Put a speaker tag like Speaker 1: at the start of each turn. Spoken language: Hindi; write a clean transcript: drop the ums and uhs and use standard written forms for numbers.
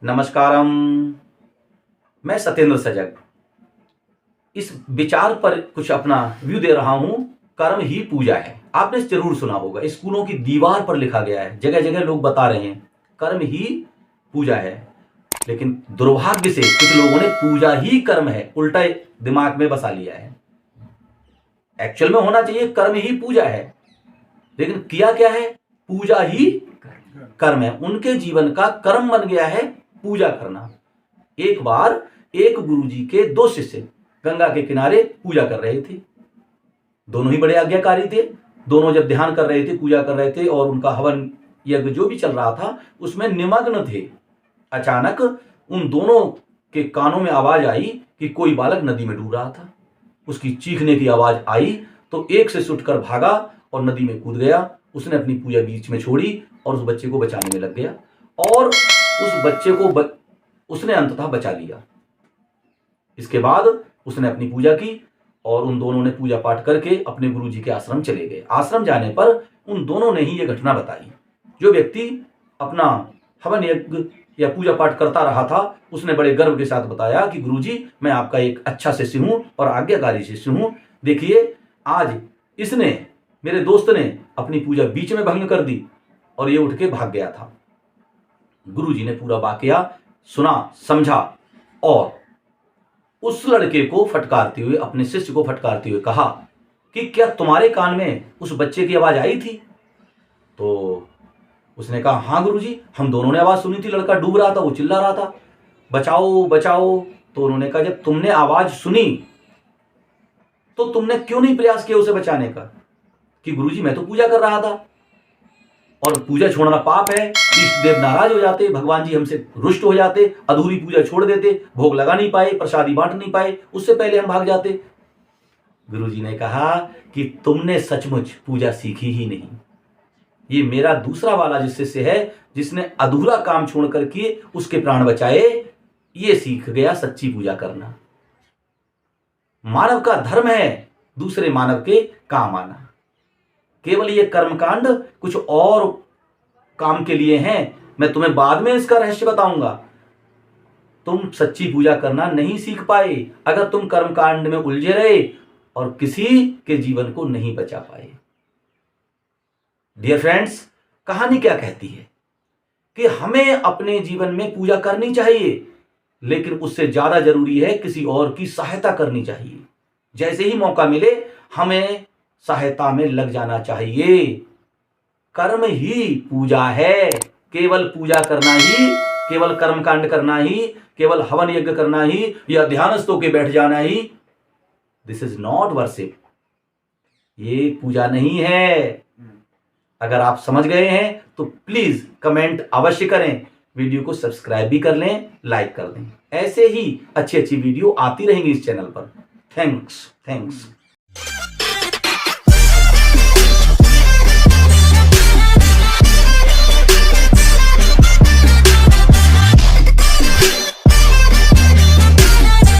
Speaker 1: नमस्कारम। मैं सत्येंद्र सजग इस विचार पर कुछ अपना व्यू दे रहा हूं। कर्म ही पूजा है। आपने जरूर सुना होगा, स्कूलों की दीवार पर लिखा गया है, जगह जगह लोग बता रहे हैं कर्म ही पूजा है। लेकिन दुर्भाग्य से कुछ लोगों ने पूजा ही कर्म है उल्टा दिमाग में बसा लिया है। एक्चुअल में होना चाहिए कर्म ही पूजा है, लेकिन किया क्या है? पूजा ही कर्म है। उनके जीवन का कर्म बन गया है पूजा करना। एक बार एक गुरुजी के दो शिष्य गंगा के किनारे पूजा कर रहे थे। दोनों ही बड़े आज्ञाकारी थे। दोनों जब ध्यान कर रहे थे, पूजा कर रहे थे और उनका हवन यज्ञ जो भी चल रहा था उसमें निमग्न थे। अचानक उन दोनों के कानों में आवाज आई कि कोई बालक नदी में डूब रहा था। उसकी चीखने की आवाज आई तो एक से उठकर भागा और नदी में कूद गया। उसने अपनी पूजा बीच में छोड़ी और उस बच्चे को बचाने में लग गया और उस बच्चे को उसने अंततः बचा लिया। इसके बाद उसने अपनी पूजा की और उन दोनों ने पूजा पाठ करके अपने गुरुजी के आश्रम चले गए। आश्रम जाने पर उन दोनों ने ही यह घटना बताई। जो व्यक्ति अपना हवन यज्ञ या पूजा पाठ करता रहा था उसने बड़े गर्व के साथ बताया कि गुरुजी, मैं आपका एक अच्छा शिष्य हूं और आज्ञाकारी शिष्य हूं। देखिए, आज इसने, मेरे दोस्त ने अपनी पूजा बीच में भंग कर दी और ये उठ के भाग गया था। गुरुजी ने पूरा वाकया सुना, समझा और उस लड़के को फटकारते हुए, अपने शिष्य को फटकारते हुए कहा कि क्या तुम्हारे कान में उस बच्चे की आवाज आई थी? तो उसने कहा, हाँ गुरुजी, हम दोनों ने आवाज सुनी थी। लड़का डूब रहा था, वो चिल्ला रहा था, बचाओ बचाओ। तो उन्होंने कहा, जब तुमने आवाज सुनी तो तुमने क्यों नहीं प्रयास किया उसे बचाने का? कि गुरुजी, मैं तो पूजा कर रहा था और पूजा छोड़ना पाप है। इष्ट देव नाराज हो जाते, भगवान जी हमसे रुष्ट हो जाते, अधूरी पूजा छोड़ देते, भोग लगा नहीं पाए, प्रसादी बांट नहीं पाए, उससे पहले हम भाग जाते। गुरुजी ने कहा कि तुमने सचमुच पूजा सीखी ही नहीं। ये मेरा दूसरा वाला जिस शिष्य है, जिसने अधूरा काम छोड़ करके उसके प्राण बचाए, ये सीख गया सच्ची पूजा करना। मानव का धर्म है दूसरे मानव के काम आना। केवल ये कर्मकांड कुछ और काम के लिए हैं। मैं तुम्हें बाद में इसका रहस्य बताऊंगा। तुम सच्ची पूजा करना नहीं सीख पाए अगर तुम कर्मकांड में उलझे रहे और किसी के जीवन को नहीं बचा पाए। डियर फ्रेंड्स, कहानी क्या कहती है कि हमें अपने जीवन में पूजा करनी चाहिए, लेकिन उससे ज्यादा जरूरी है किसी और की सहायता करनी चाहिए। जैसे ही मौका मिले हमें सहायता में लग जाना चाहिए। कर्म ही पूजा है। केवल पूजा करना ही, केवल कर्मकांड करना ही, केवल हवन यज्ञ करना ही या ध्यानस्थ होकर बैठ जाना ही, दिस इज नॉट वर्शिप। ये पूजा नहीं है। अगर आप समझ गए हैं तो प्लीज कमेंट अवश्य करें, वीडियो को सब्सक्राइब भी कर लें, लाइक कर दें। ऐसे ही अच्छी अच्छी वीडियो आती रहेंगी इस चैनल पर। थैंक्स।